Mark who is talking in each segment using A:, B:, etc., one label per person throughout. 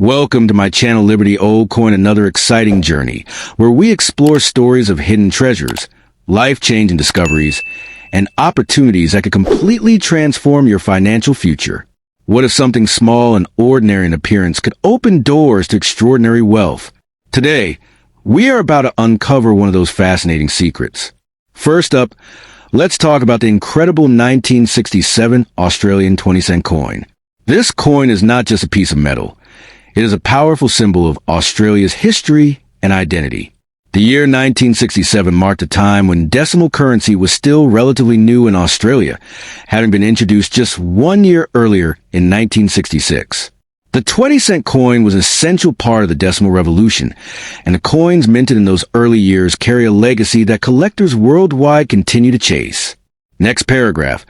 A: Welcome to my channel Liberty Old Coin, another exciting journey where we explore stories of hidden treasures, life-changing discoveries, and opportunities that could completely transform your financial future. What if something small and ordinary in appearance could open doors to extraordinary wealth? Today, we are about to uncover one of those fascinating secrets. First up, let's talk about the incredible 1967 Australian 20-cent coin. This coin is not just a piece of metal. It is a powerful symbol of Australia's history and identity. The year 1967 marked a time when decimal currency was still relatively new in Australia, having been introduced just 1 year earlier in 1966. The 20-cent coin was an essential part of the decimal revolution, and the coins minted in those early years carry a legacy that collectors worldwide continue to chase. Next paragraph.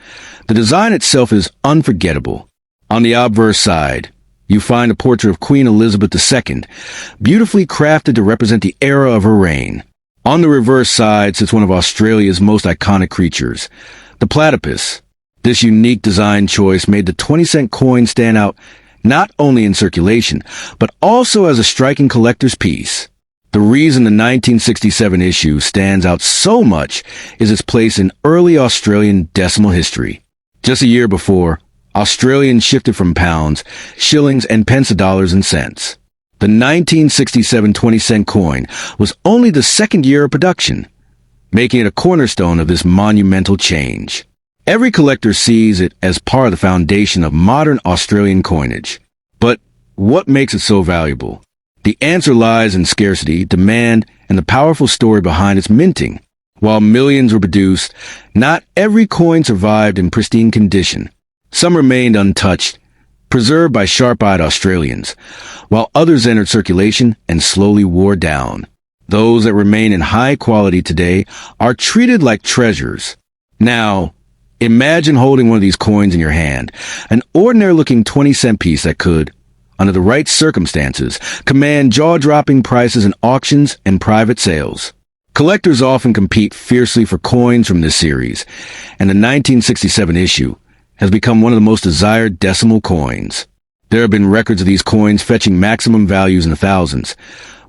A: The design itself is unforgettable. On the obverse side, you find a portrait of Queen Elizabeth II, beautifully crafted to represent the era of her reign. On the reverse side sits one of Australia's most iconic creatures, the platypus. This unique design choice made the 20-cent coin stand out not only in circulation, but also as a striking collector's piece. The reason the 1967 issue stands out so much is its place in early Australian decimal history. Just a year before, Australians shifted from pounds, shillings, and pence to dollars and cents. The 1967 20-cent coin was only the second year of production, making it a cornerstone of this monumental change. Every collector sees it as part of the foundation of modern Australian coinage. But what makes it so valuable? The answer lies in scarcity, demand, and the powerful story behind its minting. While millions were produced, not every coin survived in pristine condition. Some remained untouched, preserved by sharp-eyed Australians, while others entered circulation and slowly wore down. Those that remain in high quality today are treated like treasures. Now, imagine holding one of these coins in your hand, an ordinary-looking 20-cent piece that could, under the right circumstances, command jaw-dropping prices in auctions and private sales. Collectors often compete fiercely for coins from this series, and the 1967 issue has become one of the most desired decimal coins. There have been records of these coins fetching maximum values in the thousands,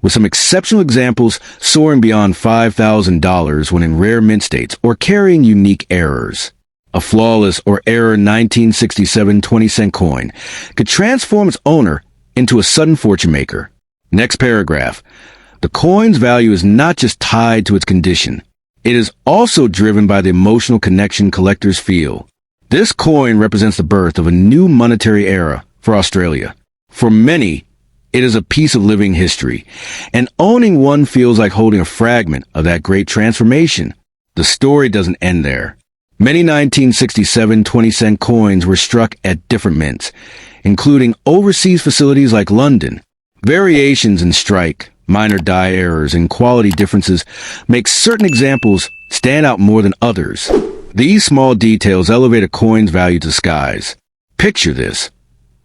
A: with some exceptional examples soaring beyond $5,000 when in rare mint states or carrying unique errors. A flawless or error 1967 20-cent coin could transform its owner into a sudden fortune maker. Next paragraph. The coin's value is not just tied to its condition. It is also driven by the emotional connection collectors feel. This coin represents the birth of a new monetary era for Australia. For many, it is a piece of living history, and owning one feels like holding a fragment of that great transformation. The story doesn't end there. Many 1967 20-cent coins were struck at different mints, including overseas facilities like London. Variations in strike, minor die errors, and quality differences make certain examples stand out more than others. These small details elevate a coin's value to the skies. Picture this.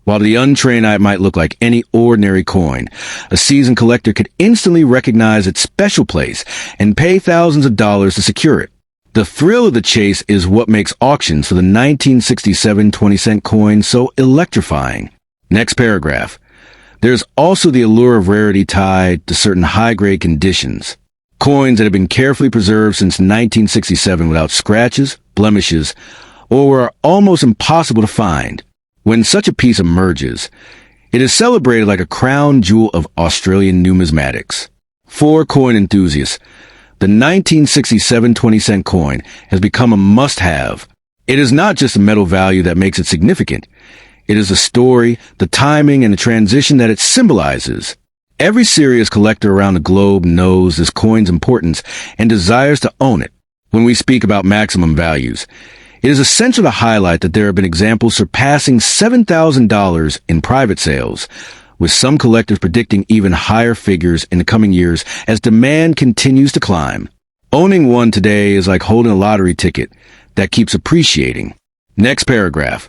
A: While the untrained eye might look like any ordinary coin, a seasoned collector could instantly recognize its special place and pay thousands of dollars to secure it. The thrill of the chase is what makes auctions for the 1967 20-cent coin so electrifying. Next paragraph. There's also the allure of rarity tied to certain high-grade conditions. Coins that have been carefully preserved since 1967 without scratches, blemishes, or are almost impossible to find. When such a piece emerges, it is celebrated like a crown jewel of Australian numismatics. For coin enthusiasts, the 1967 20-cent coin has become a must-have. It is not just the metal value that makes it significant. It is the story, the timing, and the transition that it symbolizes. Every serious collector around the globe knows this coin's importance and desires to own it. When we speak about maximum values, it is essential to highlight that there have been examples surpassing $7,000 in private sales, with some collectors predicting even higher figures in the coming years as demand continues to climb. Owning one today is like holding a lottery ticket that keeps appreciating. Next paragraph.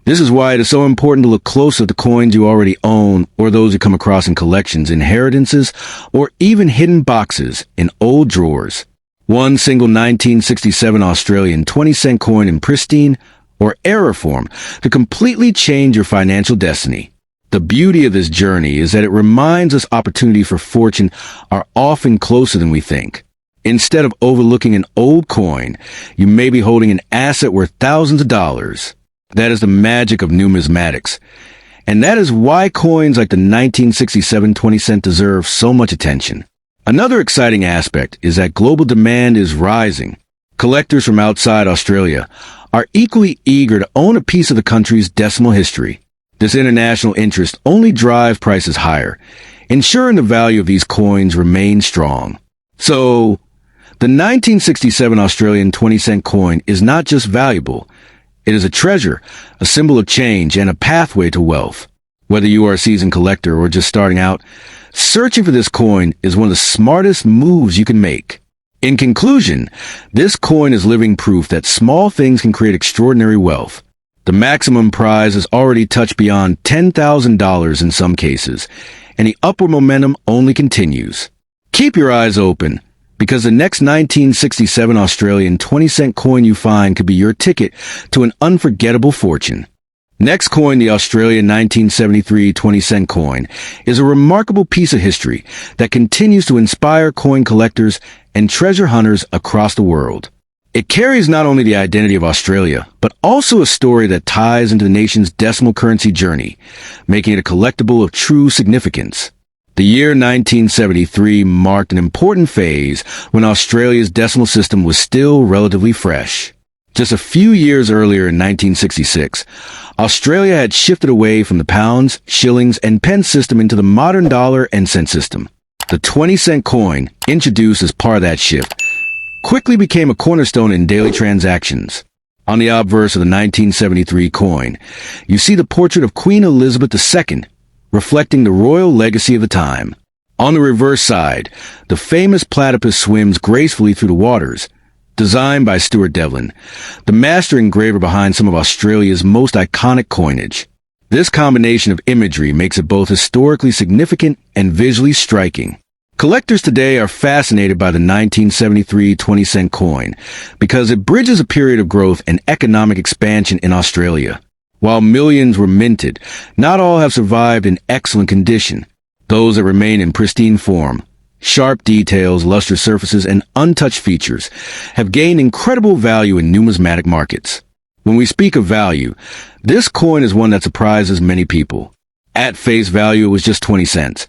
A: This is why it is so important to look closer at the coins you already own or those you come across in collections, inheritances, or even hidden boxes in old drawers. One single 1967 Australian 20-cent coin in pristine or error form to completely change your financial destiny. The beauty of this journey is that it reminds us opportunity for fortune are often closer than we think. Instead of overlooking an old coin, you may be holding an asset worth thousands of dollars. That is the magic of numismatics. And that is why coins like the 1967 20-cent deserve so much attention. Another exciting aspect is that global demand is rising. Collectors from outside Australia are equally eager to own a piece of the country's decimal history. This international interest only drives prices higher, ensuring the value of these coins remains strong. So, the 1967 Australian 20-cent coin is not just valuable. It is a treasure, a symbol of change, and a pathway to wealth. Whether you are a seasoned collector or just starting out, searching for this coin is one of the smartest moves you can make. In conclusion, this coin is living proof that small things can create extraordinary wealth. The maximum prize has already touched beyond $10,000 in some cases, and the upward momentum only continues. Keep your eyes open, because the next 1967 Australian 20-cent coin you find could be your ticket to an unforgettable fortune. Next coin, the Australian 1973 20-cent coin, is a remarkable piece of history that continues to inspire coin collectors and treasure hunters across the world. It carries not only the identity of Australia, but also a story that ties into the nation's decimal currency journey, making it a collectible of true significance. The year 1973 marked an important phase when Australia's decimal system was still relatively fresh. Just a few years earlier in 1966, Australia had shifted away from the pounds, shillings, and pence system into the modern dollar and cent system. The 20-cent coin, introduced as part of that shift, quickly became a cornerstone in daily transactions. On the obverse of the 1973 coin, you see the portrait of Queen Elizabeth II, reflecting the royal legacy of the time. On the reverse side, the famous platypus swims gracefully through the waters, designed by Stuart Devlin, the master engraver behind some of Australia's most iconic coinage. This combination of imagery makes it both historically significant and visually striking. Collectors today are fascinated by the 1973 20-cent coin because it bridges a period of growth and economic expansion in Australia. While millions were minted, not all have survived in excellent condition. Those that remain in pristine form, sharp details, lustrous surfaces, and untouched features have gained incredible value in numismatic markets. When we speak of value, this coin is one that surprises many people. At face value, it was just 20 cents.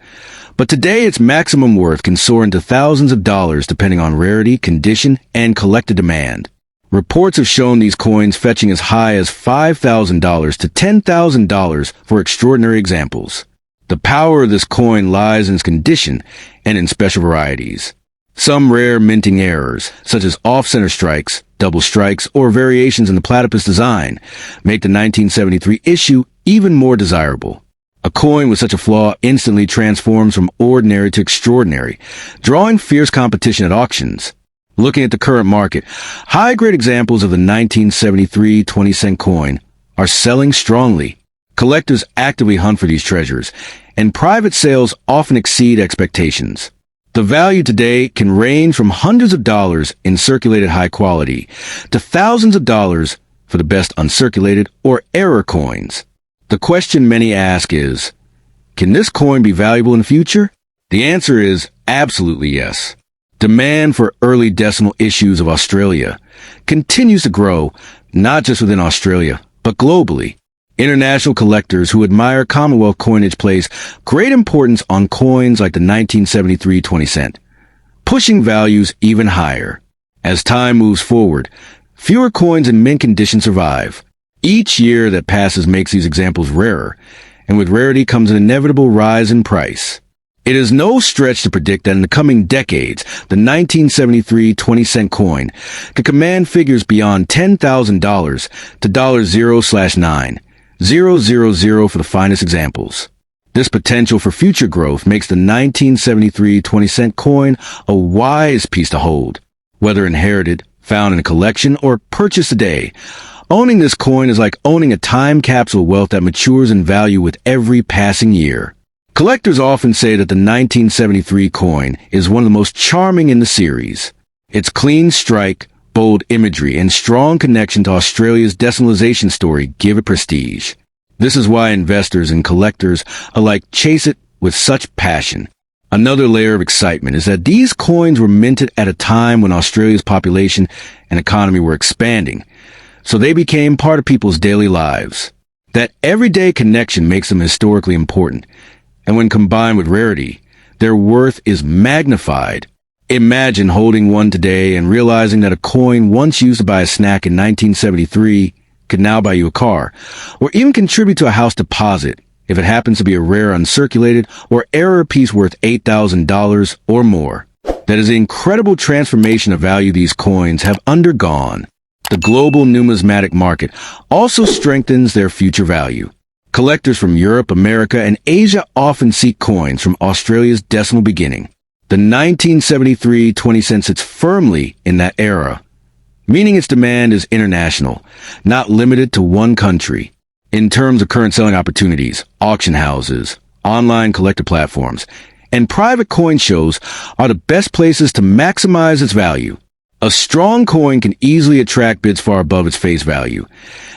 A: But today, its maximum worth can soar into thousands of dollars depending on rarity, condition, and collector demand. Reports have shown these coins fetching as high as $5,000 to $10,000 for extraordinary examples. The power of this coin lies in its condition and in special varieties. Some rare minting errors, such as off-center strikes, double strikes, or variations in the platypus design, make the 1973 issue even more desirable. A coin with such a flaw instantly transforms from ordinary to extraordinary, drawing fierce competition at auctions. Looking at the current market, high-grade examples of the 1973 20-cent coin are selling strongly. Collectors actively hunt for these treasures, and private sales often exceed expectations. The value today can range from hundreds of dollars in circulated high quality to thousands of dollars for the best uncirculated or error coins. The question many ask is, can this coin be valuable in the future? The answer is absolutely yes. Demand for early decimal issues of Australia continues to grow, not just within Australia, but globally. International collectors who admire Commonwealth coinage place great importance on coins like the 1973 20-cent, pushing values even higher. As time moves forward, fewer coins in mint condition survive. Each year that passes makes these examples rarer, and with rarity comes an inevitable rise in price. It is no stretch to predict that in the coming decades, the 1973 20-cent coin could command figures beyond $10,000 to $0/9. 000 for the finest examples. This potential for future growth makes the 1973 20-cent coin a wise piece to hold. Whether inherited, found in a collection, or purchased today, owning this coin is like owning a time capsule wealth that matures in value with every passing year. Collectors often say that the 1973 coin is one of the most charming in the series. Its clean strike, bold imagery, and strong connection to Australia's decimalization story give it prestige. This is why investors and collectors alike chase it with such passion. Another layer of excitement is that these coins were minted at a time when Australia's population and economy were expanding, so they became part of people's daily lives. That everyday connection makes them historically important, and when combined with rarity, their worth is magnified. Imagine holding one today and realizing that a coin once used to buy a snack in 1973 could now buy you a car, or even contribute to a house deposit if it happens to be a rare uncirculated or error piece worth $8,000 or more. That is the incredible transformation of value these coins have undergone. The global numismatic market also strengthens their future value. Collectors from Europe, America, and Asia often seek coins from Australia's decimal beginning. The 1973 20 cent sits firmly in that era, meaning its demand is international, not limited to one country. In terms of current selling opportunities, auction houses, online collector platforms, and private coin shows are the best places to maximize its value. A strong coin can easily attract bids far above its face value,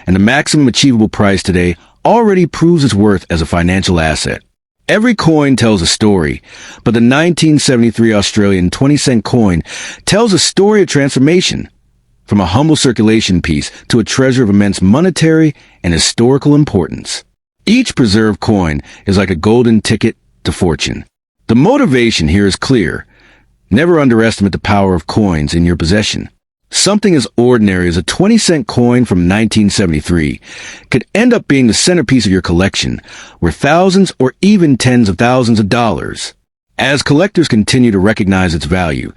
A: and the maximum achievable price today already proves its worth as a financial asset. Every coin tells a story, but the 1973 Australian 20-cent coin tells a story of transformation, from a humble circulation piece to a treasure of immense monetary and historical importance. Each preserved coin is like a golden ticket to fortune. The motivation here is clear. Never underestimate the power of coins in your possession. Something as ordinary as a 20-cent coin from 1973 could end up being the centerpiece of your collection, worth thousands or even tens of thousands of dollars. As collectors continue to recognize its value,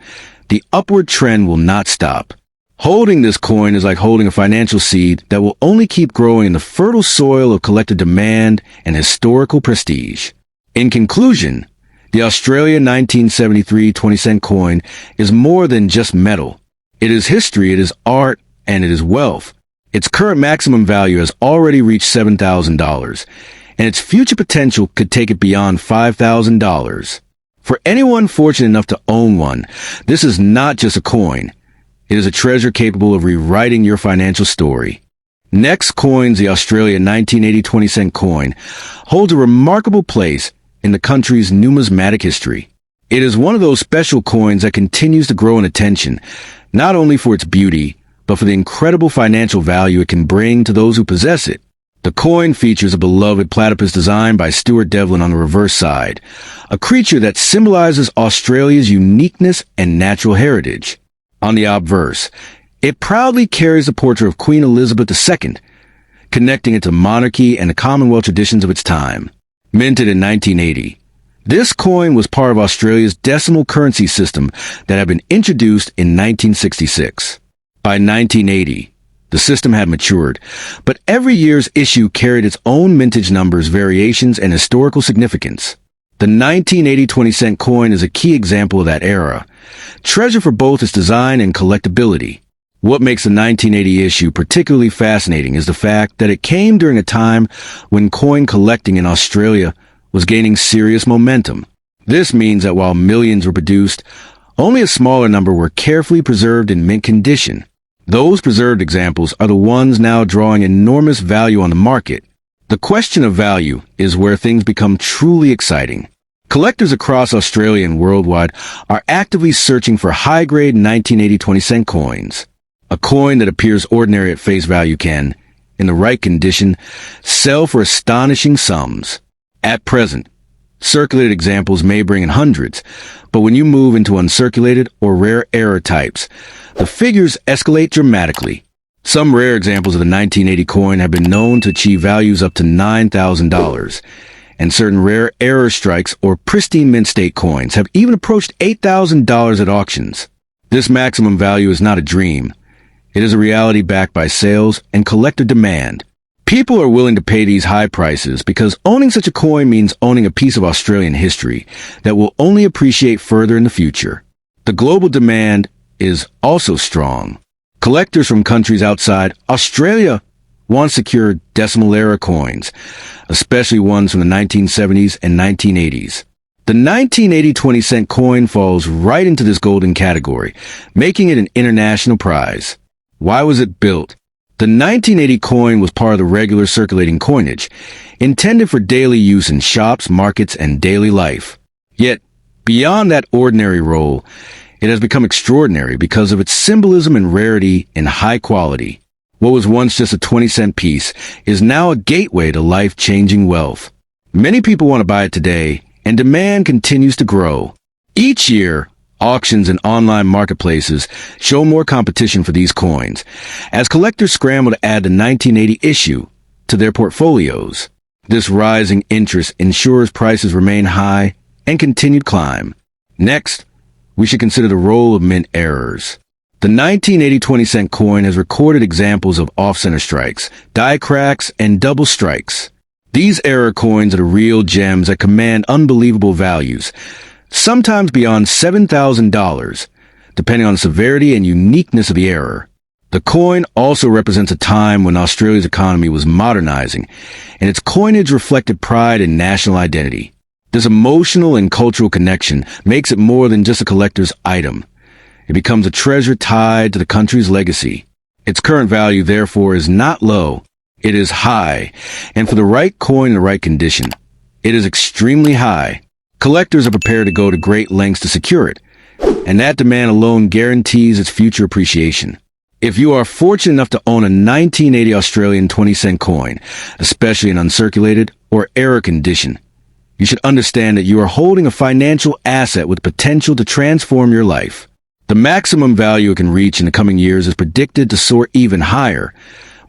A: the upward trend will not stop. Holding this coin is like holding a financial seed that will only keep growing in the fertile soil of collector demand and historical prestige. In conclusion, the Australian 1973 20-cent coin is more than just metal. It is history, it is art, and it is wealth. Its current maximum value has already reached $7,000, and its future potential could take it beyond $5,000. For anyone fortunate enough to own one, this is not just a coin. It is a treasure capable of rewriting your financial story. Next coins, the Australian 1980 20-cent coin, holds a remarkable place in the country's numismatic history. It is one of those special coins that continues to grow in attention, not only for its beauty, but for the incredible financial value it can bring to those who possess it. The coin features a beloved platypus design by Stuart Devlin on the reverse side, a creature that symbolizes Australia's uniqueness and natural heritage. On the obverse, it proudly carries the portrait of Queen Elizabeth II, connecting it to monarchy and the Commonwealth traditions of its time. Minted in 1980, this coin was part of Australia's decimal currency system that had been introduced in 1966. By 1980, the system had matured, but every year's issue carried its own mintage numbers, variations, and historical significance. The 1980 20-cent coin is a key example of that era, treasure for both its design and collectability. What makes the 1980 issue particularly fascinating is the fact that it came during a time when coin collecting in Australia was gaining serious momentum. This means that while millions were produced, only a smaller number were carefully preserved in mint condition. Those preserved examples are the ones now drawing enormous value on the market. The question of value is where things become truly exciting. Collectors across Australia and worldwide are actively searching for high-grade 1980 20-cent coins. A coin that appears ordinary at face value can, in the right condition, sell for astonishing sums. At present, circulated examples may bring in hundreds, but when you move into uncirculated or rare error types, the figures escalate dramatically. Some rare examples of the 1980 coin have been known to achieve values up to $9,000, and certain rare error strikes or pristine mint state coins have even approached $8,000 at auctions. This maximum value is not a dream. It is a reality backed by sales and collector demand. People are willing to pay these high prices because owning such a coin means owning a piece of Australian history that will only appreciate further in the future. The global demand is also strong. Collectors from countries outside Australia want secure decimal era coins, especially ones from the 1970s and 1980s. The 1980 20-cent coin falls right into this golden category, making it an international prize. Why was it built? The 1980 coin was part of the regular circulating coinage, intended for daily use in shops, markets, and daily life. Yet, beyond that ordinary role, it has become extraordinary because of its symbolism and rarity and high quality. What was once just a 20-cent piece is now a gateway to life-changing wealth. Many people want to buy it today, and demand continues to grow. Each year, auctions and online marketplaces show more competition for these coins, as collectors scramble to add the 1980 issue to their portfolios. This rising interest ensures prices remain high and continued climb. Next, we should consider the role of mint errors. The 1980 20-cent coin has recorded examples of off-center strikes, die cracks, and double strikes. These error coins are the real gems that command unbelievable values, sometimes beyond $7,000, depending on the severity and uniqueness of the error. The coin also represents a time when Australia's economy was modernizing, and its coinage reflected pride and national identity. This emotional and cultural connection makes it more than just a collector's item. It becomes a treasure tied to the country's legacy. Its current value, therefore, is not low. It is high, and for the right coin in the right condition, it is extremely high. Collectors are prepared to go to great lengths to secure it, and that demand alone guarantees its future appreciation. If you are fortunate enough to own a 1980 Australian 20-cent coin, especially in uncirculated or error condition, you should understand that you are holding a financial asset with potential to transform your life. The maximum value it can reach in the coming years is predicted to soar even higher,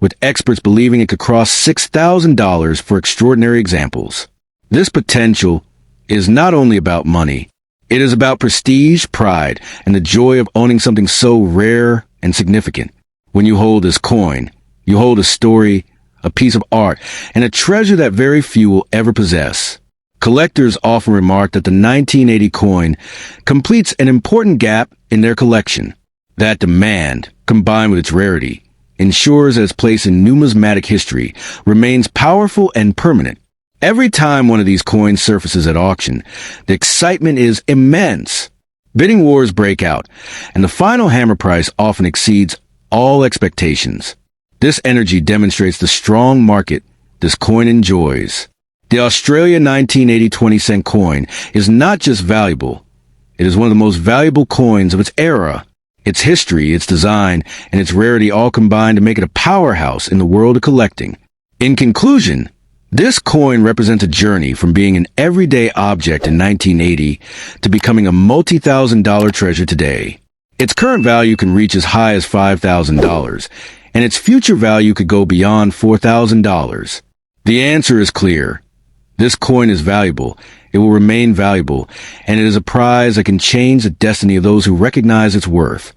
A: with experts believing it could cross $6,000 for extraordinary examples. This potential is not only about money, it is about prestige, pride, and the joy of owning something so rare and significant. When you hold this coin, you hold a story, a piece of art, and a treasure that very few will ever possess. Collectors often remark that the 1980 coin completes an important gap in their collection. That demand, combined with its rarity, ensures that its place in numismatic history remains powerful and permanent. Every time one of these coins surfaces at auction, the excitement is immense. Bidding wars break out, and the final hammer price often exceeds all expectations. This energy demonstrates the strong market this coin enjoys. The Australian 1980 20-cent coin is not just valuable, it is one of the most valuable coins of its era. Its history, its design, and its rarity all combine to make it a powerhouse in the world of collecting. In conclusion, this coin represents a journey from being an everyday object in 1980 to becoming a multi-thousand-dollar treasure today. Its current value can reach as high as $5,000, and its future value could go beyond $4,000. The answer is clear. This coin is valuable, it will remain valuable, and it is a prize that can change the destiny of those who recognize its worth.